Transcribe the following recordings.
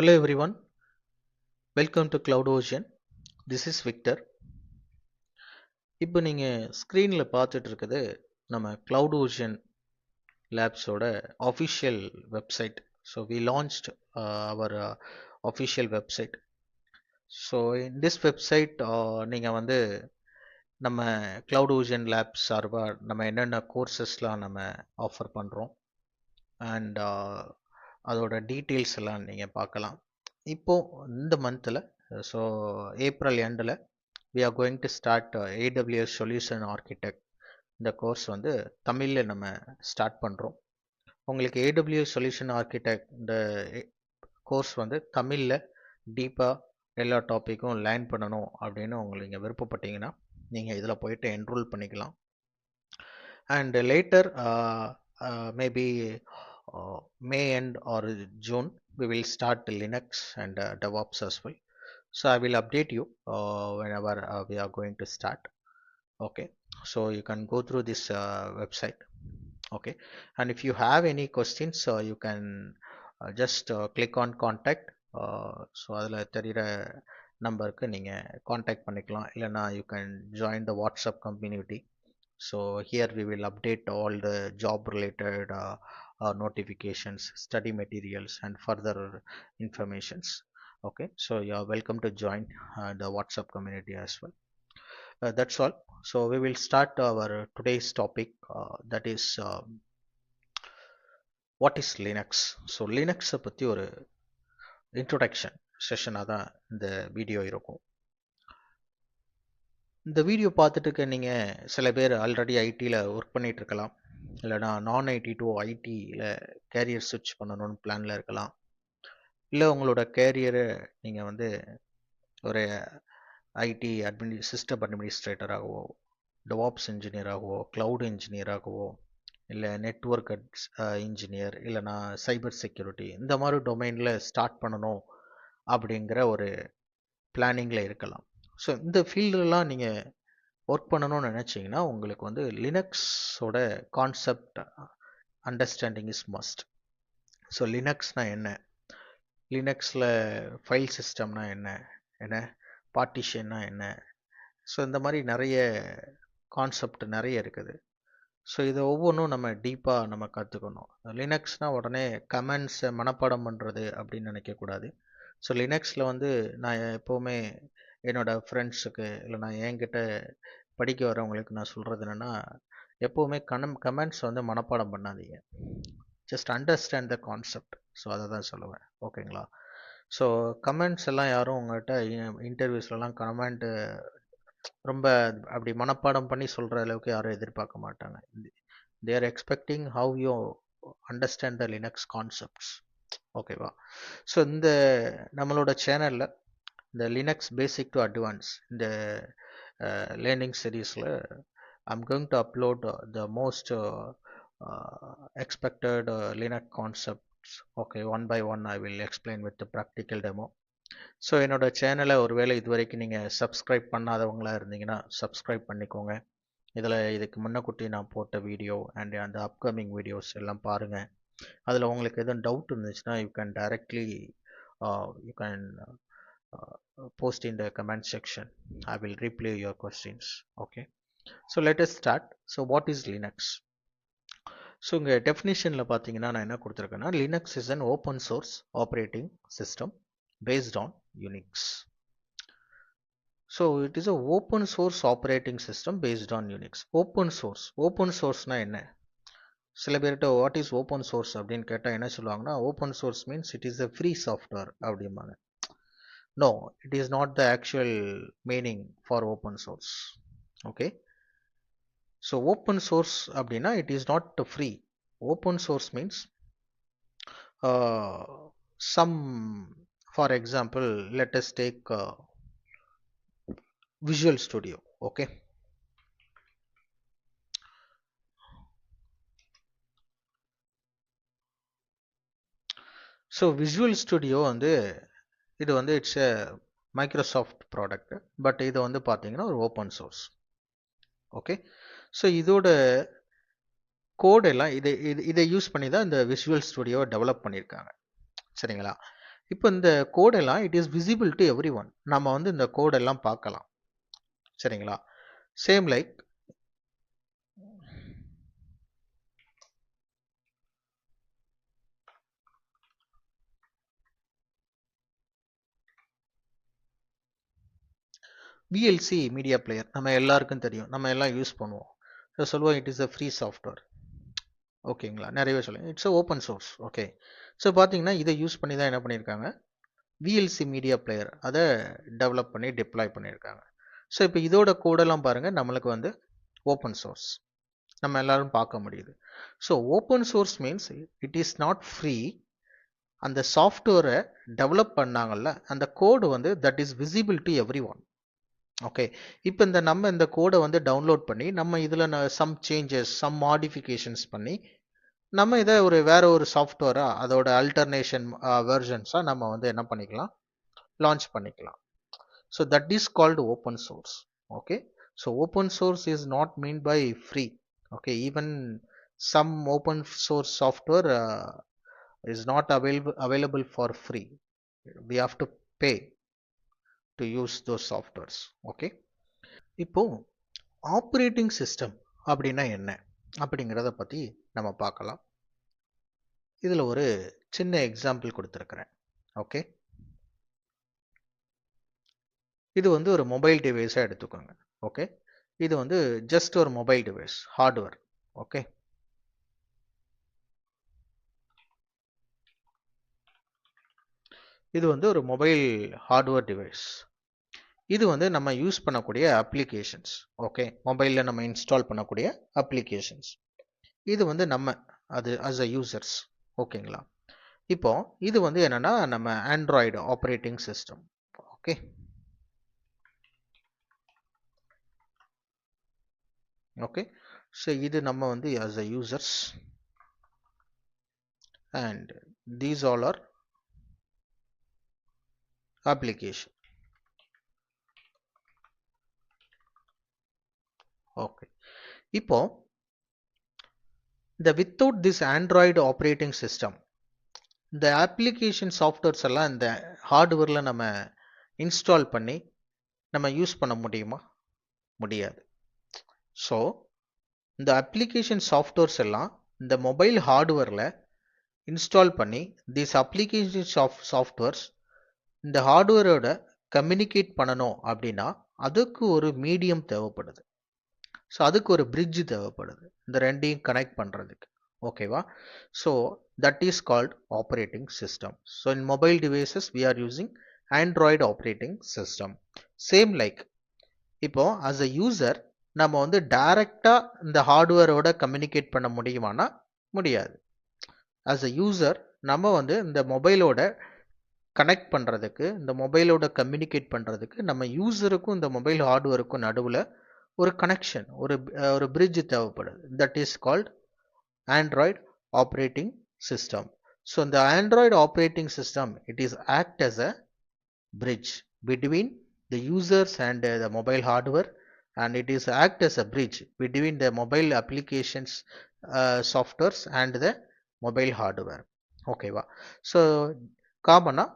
Hello everyone, welcome to CloudOcean. This is Victor. இப்போ நீங்கள் ஸ்க்ரீனில் பார்த்துட்டு இருக்குது நம்ம CloudOcean லேப்ஸோட official website. So we launched our official website. So in this website நீங்கள் வந்து நம்ம CloudOcean லேப்ஸ் சார்பாக நம்ம என்னென்ன கோர்சஸ்லாம் நம்ம ஆஃபர் பண்ணுறோம் அண்ட் அதோட டீட்டெயில்ஸ் எல்லாம் நீங்கள் பார்க்கலாம். இப்போது இந்த மந்தில் ஸோ ஏப்ரல் எண்டில் we are going to start AWS Solution Architect. இந்த கோர்ஸ் வந்து தமிழில் நம்ம ஸ்டார்ட் பண்ணுறோம். உங்களுக்கு AWS Solution Architect இந்த கோர்ஸ் வந்து தமிழில் டீப்பாக எல்லா டாப்பிக்கும் லேர்ன் பண்ணணும் அப்படின்னு உங்களுக்கு நீங்கள் விருப்பப்பட்டீங்கன்னா நீங்கள் இதில் போயிட்டு என்ரோல் பண்ணிக்கலாம். And later maybe May end or June we will start Linux and DevOps as well. So I will update you whenever we are going to start. Okay, so you can go through this website. Okay, and if you have any questions you can just click on contact. So அதில் தெரிகிற நம்பருக்கு நீங்கள் contact பண்ணிக்கலாம். இல்லைனா you can join the WhatsApp community. So here we will update all the job related notifications, study materials and further informations. Okay, so you are welcome to join the WhatsApp community as well. That's all. So we will start our today's topic, that is what is Linux. So Linux பற்றி ஒரு introduction session தான் இந்த video இருக்கும். இந்த video பார்த்துட்டு நீங்கள் சில பேர் ஆல்ரெடி ஐடியில் ஒர்க் பண்ணிகிட்டு இருக்கலாம், இல்லைனா நான் ஐடி டு ஐடியில் கேரியர் ஸ்விட்ச் பண்ணணும்னு பிளானில் இருக்கலாம். இல்லை உங்களோட கேரியரை நீங்கள் வந்து ஒரு ஐடி சிஸ்டம் அட்மினிஸ்ட்ரேட்டராகவோ, டெவாப்ஸ் இன்ஜினியராகவோ, க்ளவுட் இன்ஜினியராகவோ, இல்லை நெட்வொர்க் இன்ஜினியர், இல்லைனா சைபர் செக்யூரிட்டி, இந்த மாதிரி டொமைனில் ஸ்டார்ட் பண்ணணும் அப்படிங்கிற ஒரு பிளானிங்கில் இருக்கலாம். ஸோ இந்த ஃபீல்டெலாம் நீங்கள் ஒர்க் பண்ணணும்னு நினச்சிங்கன்னா உங்களுக்கு வந்து லினக்ஸோட concept understanding is must. So லினக்ஸ்னால் என்ன, லினக்ஸில் ஃபைல் சிஸ்டம்னா என்ன பார்ட்டிஷன்னா என்ன, ஸோ இந்த மாதிரி நிறைய கான்செப்ட் நிறைய இருக்குது. ஸோ இதை ஒவ்வொன்றும் நம்ம டீப்பாக நம்ம கற்றுக்கணும். லினக்ஸ்னால் உடனே கமெண்ட்ஸை மனப்பாடம் பண்ணுறது அப்படின்னு நினைக்கக்கூடாது. ஸோ லினக்ஸில் வந்து நான் எப்போவுமே என்னோடய ஃப்ரெண்ட்ஸுக்கு இல்லை நான் என்கிட்ட படிக்க வரவங்களுக்கு நான் சொல்கிறது என்னென்னா, எப்போவுமே கமெண்ட்ஸ் வந்து மனப்பாடம் பண்ணாதீங்க, just understand the concept. So அதை தான் சொல்லுவேன். ஓகேங்களா? ஸோ கமெண்ட்ஸ் எல்லாம் யாரும் உங்கள்கிட்ட இன்டர்வியூஸ்லாம் கமெண்ட்டு ரொம்ப அப்படி மனப்பாடம் பண்ணி சொல்கிற அளவுக்கு யாரும் எதிர்பார்க்க மாட்டாங்க. They are expecting how you understand the Linux concepts. ஓகேவா? ஸோ இந்த நம்மளோட சேனலில் இந்த லினக்ஸ் பேசிக் டு அட்வான்ஸ் இந்த லேர்னிங் சீரீஸில் I'm going to upload the most expected Linux concepts. Okay, one by one I will explain with the practical demo. So என்னோட சேனலை ஒருவேளை இது வரைக்கும் நீங்கள் சப்ஸ்கிரைப் பண்ணாதவங்களாக இருந்தீங்கன்னா சப்ஸ்கிரைப் பண்ணிக்கோங்க. இதில் இதுக்கு முன்னக்கூட்டி நான் போட்ட வீடியோ அண்ட் அந்த அப்கமிங் வீடியோஸ் எல்லாம் பாருங்கள். அதில் உங்களுக்கு எதுவும் டவுட் இருந்துச்சுன்னா you can directly you can post in the comment section. I will reply your questions. Okay, so let us start. So what is Linux? So இங்கே டெஃபினிஷனில் பார்த்தீங்கன்னா நான் என்ன கொடுத்துருக்கேன்னா, Linux is an open source operating system based on Unix. So it is a open source operating system based on Unix. Open சோர்ஸ்னால் என்ன? சில பேர்கிட்ட what is open source அப்படின்னு கேட்டால் என்ன சொல்லுவாங்கன்னா, open source means it is a free software அப்படிம்பாங்க. No, it is not the actual meaning for open source. Okay, so open source abdina it is not free. Open source means some, for example, let us take Visual Studio. Okay, so Visual Studio வந்து இது வந்து it's a Microsoft product, but இது வந்து பார்த்தீங்கன்னா ஒரு open source. Okay, so இதோட code எல்லாம் இதை யூஸ் பண்ணி தான் இந்த விஷுவல் ஸ்டுடியோவை டெவலப் பண்ணியிருக்காங்க. சரிங்களா? இப்போ இந்த கோடெல்லாம் it is visible to everyone. நம்ம வந்து இந்த கோடெல்லாம் பார்க்கலாம். சரிங்களா? Same like VLC media player நம்ம எல்லாருக்கும் தெரியும். நம்ம எல்லாம் யூஸ் பண்ணுவோம். ஸோ சொல்லுவோம் it is a free software. ஓகேங்களா? நிறையவே சொல்லுங்க it's open source. Okay. So பார்த்தீங்கன்னா இதை யூஸ் பண்ணி தான் என்ன பண்ணியிருக்காங்க, VLC மீடியா பிளேயர் அதை டெவலப் பண்ணி டிப்ளாய் பண்ணியிருக்காங்க. ஸோ இப்போ இதோட கோடெல்லாம் பாருங்கள் நம்மளுக்கு வந்து ஓப்பன் சோர்ஸ் நம்ம எல்லாரும் பார்க்க முடியுது. So open source means it is not free. அந்த சாஃப்ட்வேரை டெவலப் பண்ணாங்கல்ல அந்த கோடு வந்து that is visible to every one. Okay. இப்போ நம்ம இந்த கோடை வந்து டவுன்லோட் பண்ணி நம்ம இதில் சம் சேஞ்சஸ் சம் மாடிஃபிகேஷன்ஸ் பண்ணி நம்ம இதை வேற ஒரு சாஃப்ட்வேராக அதோட அல்டர்னேஷன் வெர்ஷன்ஸாக நம்ம வந்து என்ன பண்ணிக்கலாம், லான்ச் பண்ணிக்கலாம். So that is called open source. Okay. So open source is not mean by free. Okay. Even some open source software is not available for free. We have to pay to use those softwares. Okay. இப்போ operating system அப்படின்னா என்ன அப்படிங்கிறத பற்றி நம்ம பார்க்கலாம். இதில் ஒரு சின்ன எக்ஸாம்பிள் கொடுத்துருக்குறேன். ஓகே. இது வந்து ஒரு மொபைல் டிவைஸாக எடுத்துக்கோங்க. ஓகே. இது வந்து ஜஸ்ட் ஒரு மொபைல் டிவைஸ் ஹார்ட்வேர். ஓகே. இது வந்து ஒரு மொபைல் ஹார்ட்வேர் டிவைஸ். இது வந்து நம்ம யூஸ் பண்ணக்கூடிய அப்ளிகேஷன்ஸ். ஓகே. மொபைலில் நம்ம இன்ஸ்டால் பண்ணக்கூடிய அப்ளிகேஷன்ஸ். இது வந்து நம்ம அது அஸ் அ யூசர்ஸ். ஓகேங்களா? இப்போ இது வந்து என்னன்னா நம்ம Android operating system. Okay. Okay. So இது நம்ம வந்து as a users and these all are application. Okay. இப்போ இந்த without this Android operating system இந்த அப்ளிகேஷன் சாஃப்ட்வேர்ஸ் எல்லாம் இந்த ஹார்ட்வேரில் நம்ம இன்ஸ்டால் பண்ணி நம்ம யூஸ் பண்ண முடியுமா? முடியாது. ஸோ இந்த அப்ளிகேஷன் சாஃப்ட்வேர்ஸ் எல்லாம் இந்த மொபைல் ஹார்ட்வேரில் இன்ஸ்டால் பண்ணி திஸ் அப்ளிகேஷன் சாஃப்ட்வேர்ஸ் இந்த ஹார்ட்வேரோட கம்யூனிகேட் பண்ணணும் அப்படின்னா அதுக்கு ஒரு மீடியம் தேவைப்படுது. ஸோ அதுக்கு ஒரு பிரிட்ஜ் தேவைப்படுது இந்த ரெண்டையும் கனெக்ட் பண்ணுறதுக்கு. ஓகேவா? So that is called operating system. So in mobile devices we are using Android operating system. Same like இப்போ அஸ் அ யூசர் நம்ம வந்து டைரக்டாக இந்த ஹார்ட்வேரோட கம்யூனிகேட் பண்ண முடியுமானா முடியாது. அஸ் அ யூசர் நம்ம வந்து இந்த மொபைலோட கனெக்ட் பண்ணுறதுக்கு இந்த மொபைலோட கம்யூனிகேட் பண்ணுறதுக்கு நம்ம யூசருக்கும் இந்த மொபைல் ஹார்ட்வேருக்கும் நடுவில் ஒரு கனெக்ஷன் ஒரு பிரிட்ஜ் தேவைப்படுது. That is called Android operating system. So இந்த Android operating system it is act as a bridge between the users and the mobile hardware, and it is act as a bridge between the mobile applications softwares and the mobile hardware. ஓகேவா? So காமனா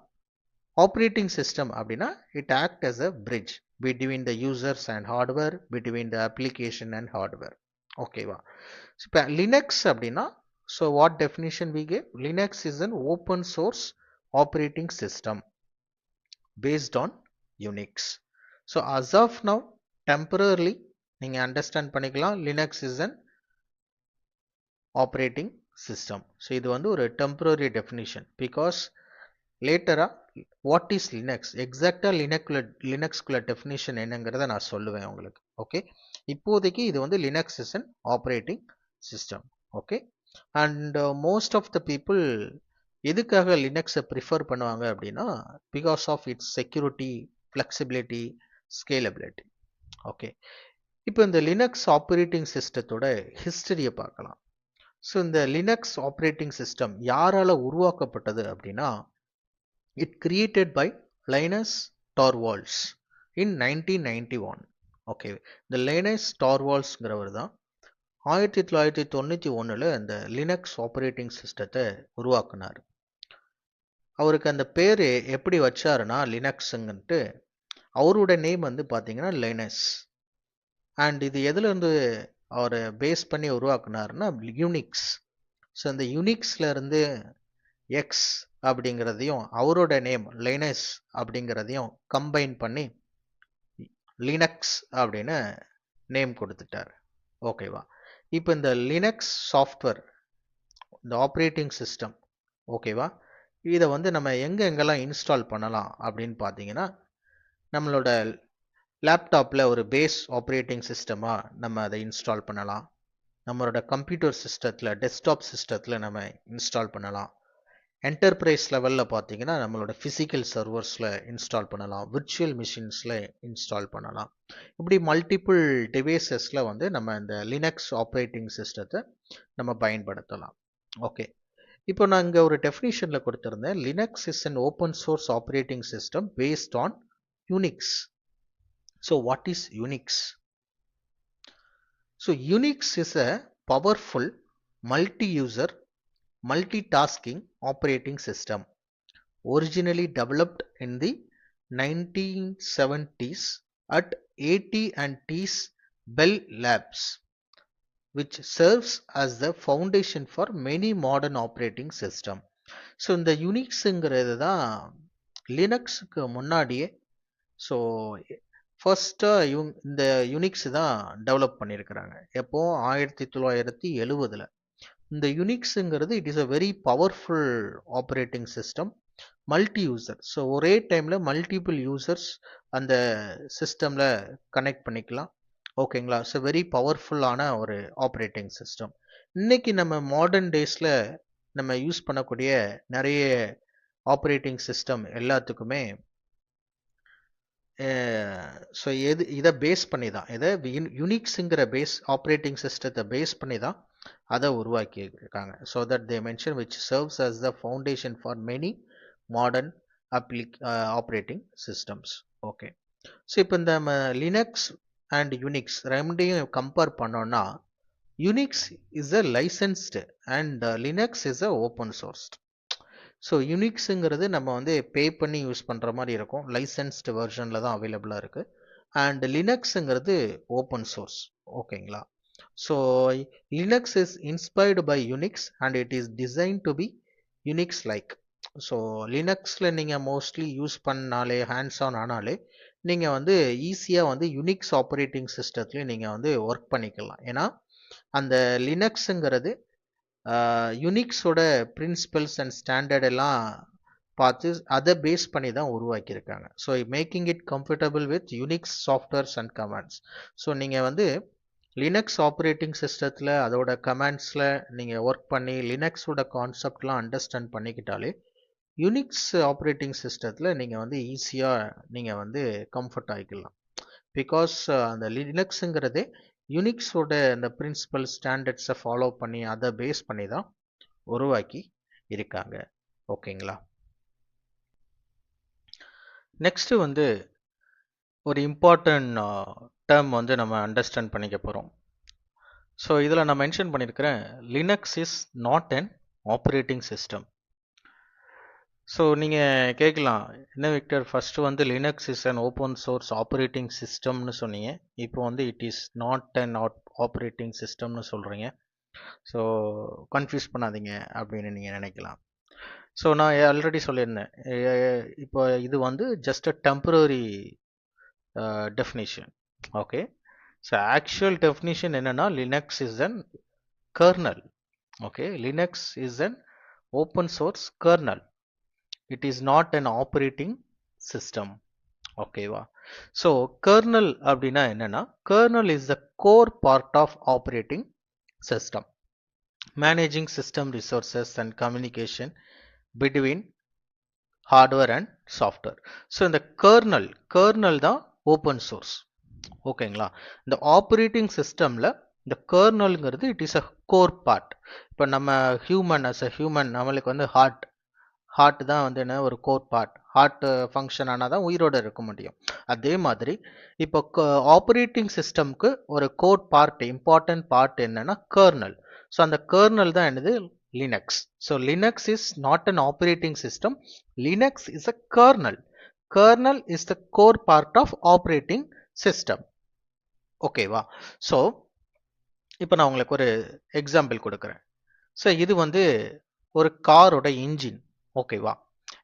operating system அப்படின்னா it act as a bridge between the users and hardware, between the application and hardware. ஓகேவா? இப்போ Linux அப்படின்னா so what definition we gave? Linux is an open source operating system based on Unix. So as of now temporarily நீங்க understand பண்ணிக்கலாம் Linux is an operating system. So இது வந்து ஒரு temporary definition because later what is Linux எக்ஸாக்டா லினக்ஸ்குள்ள definition என்னங்கிறத நான் சொல்லுவேன் உங்களுக்கு. ஓகே. இப்போதைக்கு இது வந்து Linux is an operating system. Okay. And most of the people எதுக்காக லினக்ஸை ப்ரிஃபர் பண்ணுவாங்க அப்படின்னா because of its security, flexibility, scalability. Okay. இப்போ இந்த லினக்ஸ் ஆப்ரேட்டிங் சிஸ்டத்தோட ஹிஸ்டரியை பார்க்கலாம். ஸோ இந்த லினக்ஸ் ஆப்ரேட்டிங் சிஸ்டம் யாரால் உருவாக்கப்பட்டது அப்படின்னா it created by Linus Torvalds in 1991. Okay. இந்த லைனஸ் டார்வால்ட்ஸ்ங்கிறவர் தான் 1991 இந்த லினக்ஸ் ஆப்ரேட்டிங் சிஸ்டத்தை உருவாக்குனார். அவருக்கு அந்த பேர் எப்படி வச்சாருன்னா லினக்ஸுங்கன்ட்டு, அவரோட நேம் வந்து பார்த்தீங்கன்னா லைனஸ். அண்ட் இது எதுலேருந்து அவர் பேஸ் பண்ணி உருவாக்குனாருன்னா யூனிக்ஸ். ஸோ இந்த யூனிக்ஸ்ல இருந்து எக்ஸ் அப்படிங்கிறதையும் அவரோட நேம் லைனஸ் அப்படிங்கிறதையும் கம்பைன் பண்ணி லினக்ஸ் அப்படின்னு நேம் கொடுத்துட்டார். ஓகேவா? இப்போ இந்த லினக்ஸ் சாஃப்ட்வேர், இந்த ஆப்ரேட்டிங் சிஸ்டம், ஓகேவா, இதை வந்து நம்ம எங்கெங்கெல்லாம் இன்ஸ்டால் பண்ணலாம் அப்படின்னு பார்த்தீங்கன்னா, நம்மளோட லேப்டாப்பில் ஒரு பேஸ் ஆப்ரேட்டிங் சிஸ்டமாக நம்ம அதை இன்ஸ்டால் பண்ணலாம். நம்மளோட கம்ப்யூட்டர் சிஸ்டத்தில், டெஸ்க்டாப் சிஸ்டத்தில் நம்ம இன்ஸ்டால் பண்ணலாம். என்டர்பிரைஸ் லெவலில் பார்த்தீங்கன்னா நம்மளோட ஃபிசிக்கல் சர்வர்ஸில் இன்ஸ்டால் பண்ணலாம், விர்ச்சுவல் மிஷின்ஸில் இன்ஸ்டால் பண்ணலாம். இப்படி மல்டிபிள் டிவைசஸில் வந்து நம்ம இந்த லினக்ஸ் ஆப்ரேட்டிங் சிஸ்டத்தை நம்ம பயன்படுத்தலாம். ஓகே, இப்போ நான் இங்கே ஒரு டெஃபினிஷனில் கொடுத்துருந்தேன். Linux is an open source operating system based on Unix. So what is Unix? So Unix is a powerful multi-user multitasking operating system originally developed in the 1970s at AT&T's Bell Labs, which serves as the foundation for many modern operating system. So இந்த யூனிக்ஸுங்கிறது தான் லினக்ஸுக்கு முன்னாடியே, so ஃபர்ஸ்ட்டாக இந்த Unix தான் develop பண்ணியிருக்கிறாங்க. எப்போ 1970. இந்த யூனிக்ஸுங்கிறது it is a very powerful operating system, multi user. So ஒரே டைமில் மல்டிபிள் யூசர்ஸ் அந்த சிஸ்டமில் கனெக்ட் பண்ணிக்கலாம். ஓகேங்களா? ஸோ வெரி பவர்ஃபுல்லான ஒரு ஆப்ரேட்டிங் சிஸ்டம். இன்னைக்கு நம்ம மாடர்ன் டேஸில் நம்ம யூஸ் பண்ணக்கூடிய நிறைய ஆப்ரேட்டிங் சிஸ்டம் எல்லாத்துக்குமே ஸோ இதை பேஸ் பண்ணி தான், இதை யூனிக்ஸுங்கிற பேஸ் ஆப்ரேட்டிங் சிஸ்டத்தை பேஸ் பண்ணி தான் அதை உருவாக்கி இருக்காங்க. So that they mention which serves as the foundation for many modern operating systems. Okay, so இப்போ இந்த லினக்ஸ் அண்ட் யூனிக்ஸ் ரெண்டையும் கம்பேர் பண்ணோன்னா, Unix is a licensed and Linux is a open sourced. So யூனிக்ஸுங்கிறது நம்ம வந்து பே பண்ணி use பண்ணுற மாதிரி இருக்கும், லைசன்ஸ்டு வெர்ஷனில் தான் அவைலபிளாக இருக்குது. அண்ட் லினக்ஸுங்கிறது ஓப்பன் சோர்ஸ். ஓகேங்களா? So Linux is inspired by Unix and it is design to be Unix like. So லினக்ஸில் நீங்கள் மோஸ்ட்லி யூஸ் பண்ணாலே, ஹேண்ட்ஸ் ஆன் ஆனாலே நீங்கள் வந்து ஈஸியாக வந்து யூனிக்ஸ் ஆப்ரேட்டிங் சிஸ்டத்துலேயும் நீங்கள் வந்து ஒர்க் பண்ணிக்கலாம். ஏன்னா அந்த லினக்ஸுங்கிறது யூனிக்ஸோட பிரின்சிபல்ஸ் அண்ட் ஸ்டாண்டர்ட் எல்லாம் பார்த்து அதை பேஸ் பண்ணி தான் உருவாக்கியிருக்காங்க. So making it comfortable with Unix softwares and commands. So நீங்கள் வந்து லினக்ஸ் ஆப்ரேட்டிங் சிஸ்டத்தில் அதோட கமாண்ட்ஸில் நீங்கள் ஒர்க் பண்ணி லினக்ஸோட கான்செப்ட்லாம் அண்டர்ஸ்டாண்ட் பண்ணிக்கிட்டாலே யூனிக்ஸ் ஆப்ரேட்டிங் சிஸ்டத்தில் நீங்கள் வந்து ஈஸியாக நீங்கள் வந்து கம்ஃபர்ட் ஆகிக்கலாம். பிகாஸ் அந்த லினக்ஸுங்கிறதே யூனிக்ஸோட அந்த பிரின்சிபல் ஸ்டாண்டர்ட்ஸை ஃபாலோ பண்ணி அதை பேஸ் பண்ணி தான் உருவாக்கி இருக்காங்க. ஓகேங்களா? நெக்ஸ்ட்டு வந்து ஒரு இம்பார்ட்டன்ட் டேர்ம் வந்து நம்ம அண்டர்ஸ்டாண்ட் பண்ணிக்க போகிறோம். ஸோ இதில் நான் மென்ஷன் பண்ணியிருக்கிறேன், Linux is not an operating system. So நீங்கள் கேட்கலாம், என்ன விக்டர் ஃபஸ்ட்டு வந்து Linux is an open source operating சிஸ்டம்னு சொன்னீங்க, இப்போ வந்து it is not an operating சிஸ்டம்னு சொல்கிறீங்க, ஸோ கன்ஃபியூஸ் பண்ணாதீங்க அப்படின்னு நீங்கள் நினைக்கலாம். ஸோ நான் ஆல்ரெடி சொல்லியிருந்தேன், இப்போ இது வந்து just a temporary definition. Okay, so actual definition என்னென்னா Linux is an kernel. Okay, Linux is an open source kernel. It is not an operating system. ஓகேவா? ஸோ கர்னல் அப்படின்னா என்னன்னா, kernel is the core part of operating system, managing system resources and communication between hardware and software. So இந்த kernel தான் open source. ஓகேங்களா? இந்த operating சிஸ்டமில் இந்த கர்னல்ங்கிறது it is a core part. இப்போ நம்ம ஹியூமன் அஸ் அ ஹியூமன் நம்மளுக்கு வந்து ஹார்ட் தான் வந்து என்ன ஒரு கோர் பார்ட். ஹார்ட் ஃபங்க்ஷன் ஆனால் தான் உயிரோடு இருக்க முடியும். அதே மாதிரி இப்போ ஆப்ரேட்டிங் சிஸ்டம்க்கு ஒரு கோர் பார்ட், இம்பார்ட்டன்ட் பார்ட் என்னன்னா கர்னல். ஸோ அந்த கர்னல் தான் என்னது Linux. So Linux is not an operating system. Linux is a kernel. Kernel is the core part of operating system. ஓகேவா? ஸோ இப்போ நான் உங்களுக்கு ஒரு எக்ஸாம்பிள் கொடுக்குறேன். ஸோ இது வந்து ஒரு காரோட இன்ஜின். ஓகேவா?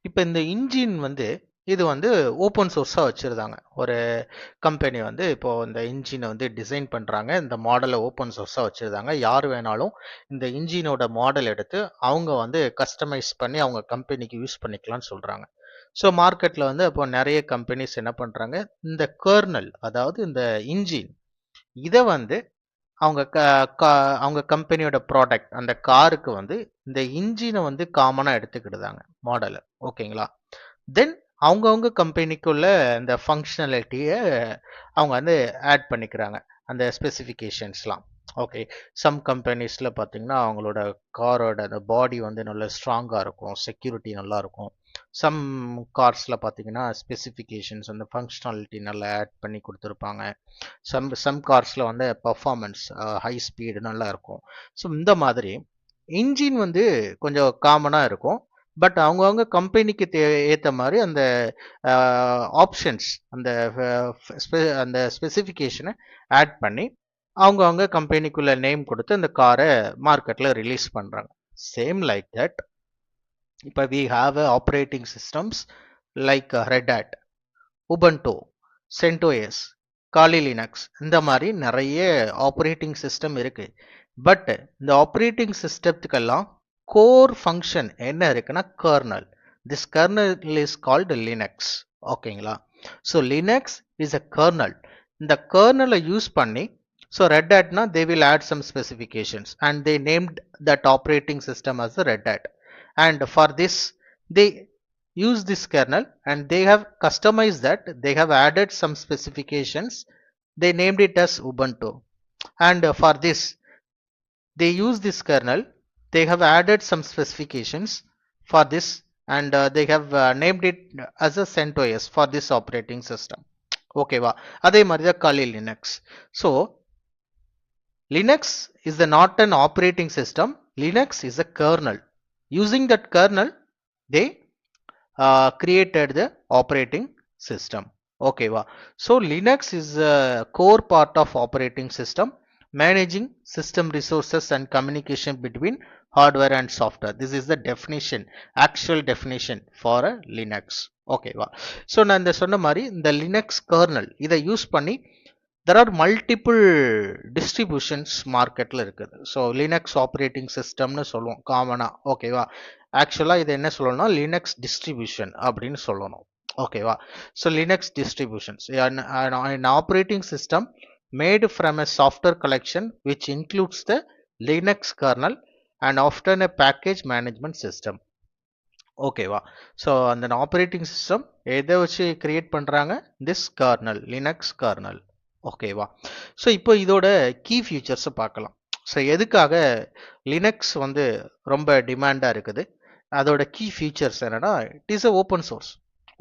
இப்போ இந்த இன்ஜின் வந்து இது வந்து ஓப்பன் சோர்ஸாக வச்சுருந்தாங்க. ஒரு கம்பெனி வந்து இப்போ இந்த இன்ஜினை வந்து டிசைன் பண்ணுறாங்க. இந்த மாடலை ஓப்பன் சோர்ஸாக வச்சுருந்தாங்க. யார் வேணாலும் இந்த இன்ஜினோட மாடல் எடுத்து அவங்க வந்து கஸ்டமைஸ் பண்ணி அவங்க கம்பெனிக்கு யூஸ் பண்ணிக்கலாம்னு சொல்கிறாங்க. ஸோ மார்க்கெட்டில் வந்து அப்போ நிறைய கம்பெனிஸ் என்ன பண்ணுறாங்க, இந்த கர்னல் அதாவது இந்த இன்ஜின் இதை வந்து அவங்க அவங்க கம்பெனியோட ப்ராடக்ட் அந்த காருக்கு வந்து இந்த இன்ஜினை வந்து காமனாக எடுத்துக்கிடுதாங்க மாடலை. ஓகேங்களா? தென் அவங்கவுங்க கம்பெனிக்குள்ள இந்த ஃபங்க்ஷனாலிட்டியை அவங்க வந்து ஆட் பண்ணிக்கிறாங்க அந்த ஸ்பெசிஃபிகேஷன்ஸ்லாம். ஓகே, சம் கம்பெனிஸில் பார்த்தீங்கன்னா அவங்களோட காரோட அந்த பாடி வந்து நல்ல ஸ்ட்ராங்காக இருக்கும், செக்யூரிட்டி நல்லா இருக்கும். சம் கார்ஸில் பார்த்தீங்கன்னா ஸ்பெசிஃபிகேஷன்ஸ் அந்த ஃபங்க்ஷனாலிட்டி நல்லா ஆட் பண்ணி கொடுத்துருப்பாங்க. சம் கார்ஸில் வந்து பர்ஃபார்மன்ஸ் ஹை ஸ்பீடு நல்லா இருக்கும். ஸோ இந்த மாதிரி இன்ஜின் வந்து கொஞ்சம் காமனாக இருக்கும். பட் அவங்கவுங்க கம்பெனிக்கு ஏற்ற மாதிரி அந்த ஆப்ஷன்ஸ் அந்த அந்த ஸ்பெசிஃபிகேஷனை ஆட் பண்ணி அவங்கவுங்க கம்பெனிக்குள்ள நேம் கொடுத்து அந்த காரை மார்க்கெட்டில் ரிலீஸ் பண்ணுறாங்க. சேம் லைக் தட் இப்போ we have operating systems like Red Hat, Ubuntu, CentOS, Kali Linux, இந்த மாதிரி நிறைய ஆப்ரேட்டிங் சிஸ்டம் இருக்கு. பட் இந்த ஆப்ரேட்டிங் சிஸ்டத்துக்கெல்லாம் கோர் ஃபங்க்ஷன் என்ன இருக்குன்னா kernel. This kernel is called Linux. ஓகேங்களா? So Linux is a kernel. இந்த கர்னலை யூஸ் பண்ணி ஸோ ரெட் ஹேட்னா they will add some specifications and they named that operating system as the Red Hat. And for this they use this kernel and they have customized that, they have added some specifications, they named it as Ubuntu. And for this they use this kernel, they have added some specifications for this and they have named it as a CentOS for this operating system. Okay va, adhe mari da Kali Linux. So Linux is not an operating system, Linux is a kernel. Using that kernel they created the operating system. Okay va. So Linux is a core part of operating system, managing system resources and communication between hardware and software. This is the definition, actual definition for a Linux. Okay va. So நான் இந்த சொன்ன மாதிரி இந்த Linux kernel இதை use பண்ணி there are multiple distributions மார்க்கெட்டில் இருக்குது. So Linux operating சிஸ்டம்னு சொல்லுவோம் காமனாக. ஓகேவா? ஆக்சுவலாக இது என்ன சொல்லணும்னா லினக்ஸ் டிஸ்ட்ரிபியூஷன் அப்படின்னு சொல்லணும். ஓகேவா? So Linux distributions an operating system made from a software collection which includes the Linux kernel and often a package management system. ஓகேவா? ஸோ அந்த ஆப்ரேட்டிங் சிஸ்டம் எதை வச்சு கிரியேட் பண்ணுறாங்க? This kernel, Linux kernel. ஓகேவா? So இப்போ இதோட key ஃபியூச்சர்ஸை பார்க்கலாம். So எதுக்காக லினக்ஸ் வந்து ரொம்ப டிமாண்டாக இருக்குது, அதோட கீ ஃபியூச்சர்ஸ் என்னன்னா it is a open source.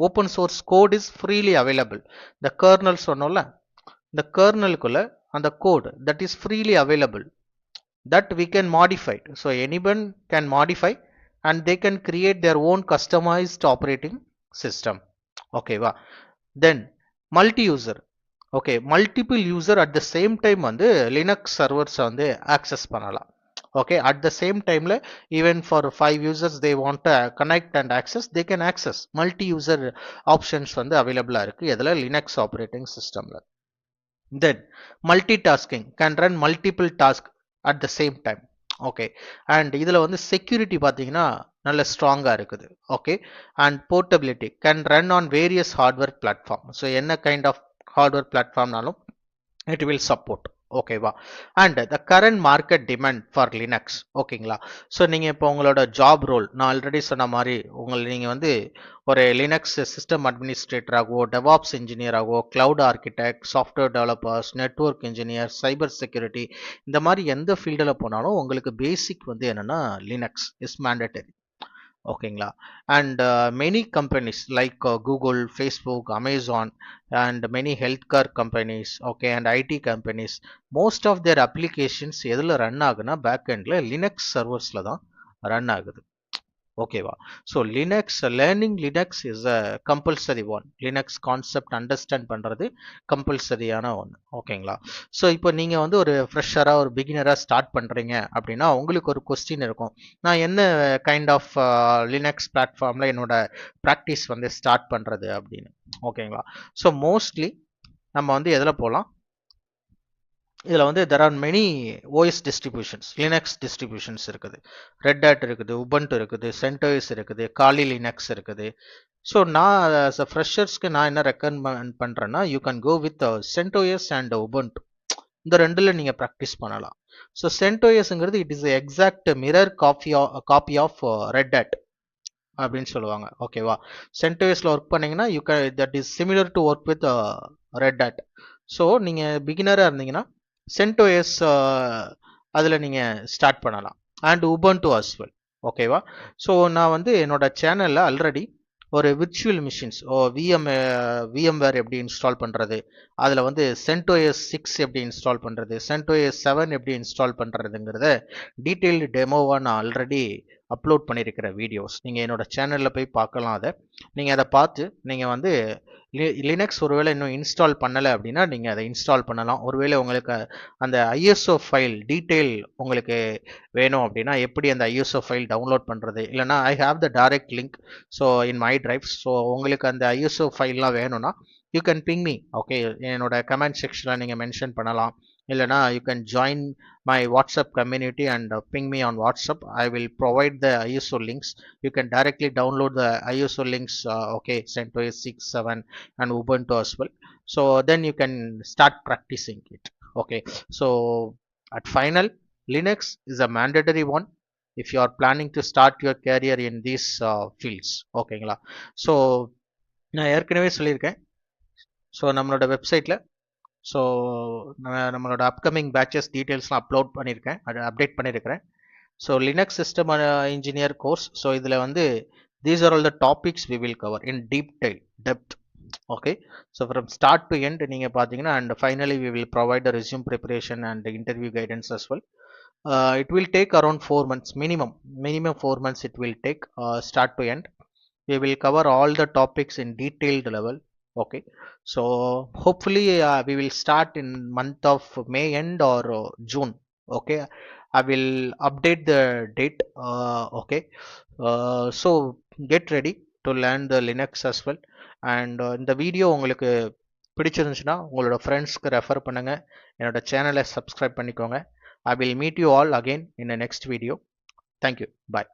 Open source code is freely available. இந்த கர்னல் சொன்னோம்ல, இந்த கர்னலுக்குள்ள அந்த code that is freely available, that we can modify. So எனிபன் can modify and they can create their own customized operating system. ஓகேவா? தென் multi user. Okay, multiple user at the same time வந்து Linux சர்வர்ஸை வந்து access பண்ணலாம். Okay, at the same டைமில் even for 5 users they want to connect and access, they can access. Multi user options வந்து அவைலபிளாக இருக்குது இதில் Linux operating சிஸ்டமில். Then multitasking, can run multiple task at the same time. Okay, and இதில் வந்து security பார்த்தீங்கன்னா நல்ல ஸ்ட்ராங்காக இருக்குது. Okay, and portability, can run on various hardware platform. So என்ன கைண்ட் ஆஃப் ஹார்ட்வேர் பிளாட்ஃபார்ம்னாலும் இட் வில் சப்போர்ட். ஓகேவா? And the current market demand for Linux. ஓகேங்களா? ஸோ நீங்கள் இப்போ உங்களோட ஜாப் ரோல் நான் ஆல்ரெடி சொன்ன மாதிரி நீங்கள் வந்து ஒரு லினக்ஸ் சிஸ்டம் அட்மினிஸ்ட்ரேட்டராகவோ, டெவாப்ஸ் இன்ஜினியராகவோ, cloud architect, software developers, network engineer, cyber security, இந்த மாதிரி எந்த ஃபீல்டில் போனாலும் உங்களுக்கு பேசிக் வந்து என்னென்னா லினக்ஸ் இஸ் மேண்டட்டரி. ஓகேங்களா? And many companies like Google, Facebook, Amazon and many health care companies, okay, and IT companies, most of their applications எதில் ரன் ஆகுனா பேக் எண்டில் லினக்ஸ் சர்வர்ஸில் தான் ரன் ஆகுது. ஓகேவா? So learning Linux is a compulsory one. Linux concept understand பண்ணுறது கம்பல்சரியான ஒன்று. ஓகேங்களா? So இப்போ நீங்கள் வந்து ஒரு ஃப்ரெஷராக ஒரு பிகினராக ஸ்டார்ட் பண்ணுறீங்க அப்படின்னா உங்களுக்கு ஒரு கொஸ்டின் இருக்கும். நான் என்ன கைண்ட் ஆஃப் லினக்ஸ் பிளாட்ஃபார்மில் என்னோட ப்ராக்டிஸ் வந்து ஸ்டார்ட் பண்ணுறது அப்படின்னு. ஓகேங்களா? ஸோ மோஸ்ட்லி நம்ம வந்து எதில் போகலாம்? இதில் வந்து there are many OS distributions, Linux distributions இருக்குது. ரெட் ஹேட் இருக்குது, உபுண்டு இருக்குது, சென்டோஸ் இருக்குது, காலி லினக்ஸ் இருக்குது. ஸோ நான் அஸ் அ ஃப்ரெஷர்ஸ்க்கு நான் என்ன ரெக்கமெண்ட் பண்ணுறேன்னா, you can go with CentOS and Ubuntu. இந்த ரெண்டில் நீங்கள் ப்ராக்டிஸ் பண்ணலாம். ஸோ சென்டோஸ்ங்கிறது it is exact mirror copy of Red Hat அப்படின்னு சொல்லுவாங்க. ஓகேவா? சென்டோஸில் ஒர்க் பண்ணீங்கன்னா you can that is similar to work with Red Hat. So நீங்கள் பிகினராக இருந்தீங்கன்னா சென்டோஸ் அதில் நீங்கள் ஸ்டார்ட் பண்ணலாம். And Ubuntu as well. ஓகேவா? ஸோ நான் வந்து என்னோட சேனலில் ஆல்ரெடி ஒரு விர்ச்சுவல் மிஷின்ஸ் விஎம்வேர் எப்படி இன்ஸ்டால் பண்ணுறது, அதில் வந்து சென்டோஸ் 6 எப்படி இன்ஸ்டால் பண்ணுறது, சென்டோஸ் 7 எப்படி இன்ஸ்டால் பண்ணுறதுங்கிறத டீட்டெயில்டு டெமோவாக நான் ஆல்ரெடி அப்லோட் பண்ணியிருக்கிற வீடியோஸ். நீங்கள் என்னோட சேனலில் போய் பார்க்கலாம். நீங்கள் அதை பார்த்து நீங்கள் வந்து லினக்ஸ் ஒருவேளை இன்னும் இன்ஸ்டால் பண்ணலை அப்படின்னா நீங்கள் அதை இன்ஸ்டால் பண்ணலாம். ஒருவேளை உங்களுக்கு அந்த ஐஎஸ்ஓ ஃபைல் டீட்டெயில் உங்களுக்கு வேணும் அப்படின்னா எப்படி அந்த ஐஎஸ்ஓ ஃபைல் டவுன்லோட் பண்ணுறது, இல்லைனா I have the direct link so in my drive. So உங்களுக்கு அந்த ஐஎஸ்ஓ ஃபைல்லாம் வேணும்னா you can ping me. Okay, என்னோட கமெண்ட் செக்ஷனில் நீங்கள் மென்ஷன் பண்ணலாம். இல்லைனா you can join my WhatsApp community and ping me on WhatsApp. I will provide the ISO links. You can directly download the ISO links, okay, CentOS 6, 7 and Ubuntu as well. So then you can start practicing it. Okay, so at final, Linux is a mandatory one if you are planning to start your career in these fields. ஓகேங்களா? So நான் ஏற்கனவே சொல்லியிருக்கேன். So நம்மளோட வெப்சைட்டில் so நம்மளோட upcoming batches டீட்டெயில்ஸ்லாம் update பண்ணியிருக்கிறேன். So Linux system engineer course. So இதில் வந்து these are all the topics we will cover in depth. Okay, so from start to end நீங்கள் பார்த்தீங்கன்னா and finally we will provide the resume preparation and interview guidance as well. It will take around 4 months minimum 4 months it will take, start to end. We will cover all the topics in detailed level. Okay, so hopefully we will start in month of May end or June. Okay, I will update the date. Okay, so get ready to learn the Linux as well. And இந்த video உங்களுக்கு பிடிச்சிருந்துச்சுன்னா உங்களோட ஃப்ரெண்ட்ஸ்க்கு refer பண்ணுங்க. என்னோட சேனலை subscribe பண்ணிக்கோங்க. I will meet you all again in the next video. Thank you. Bye.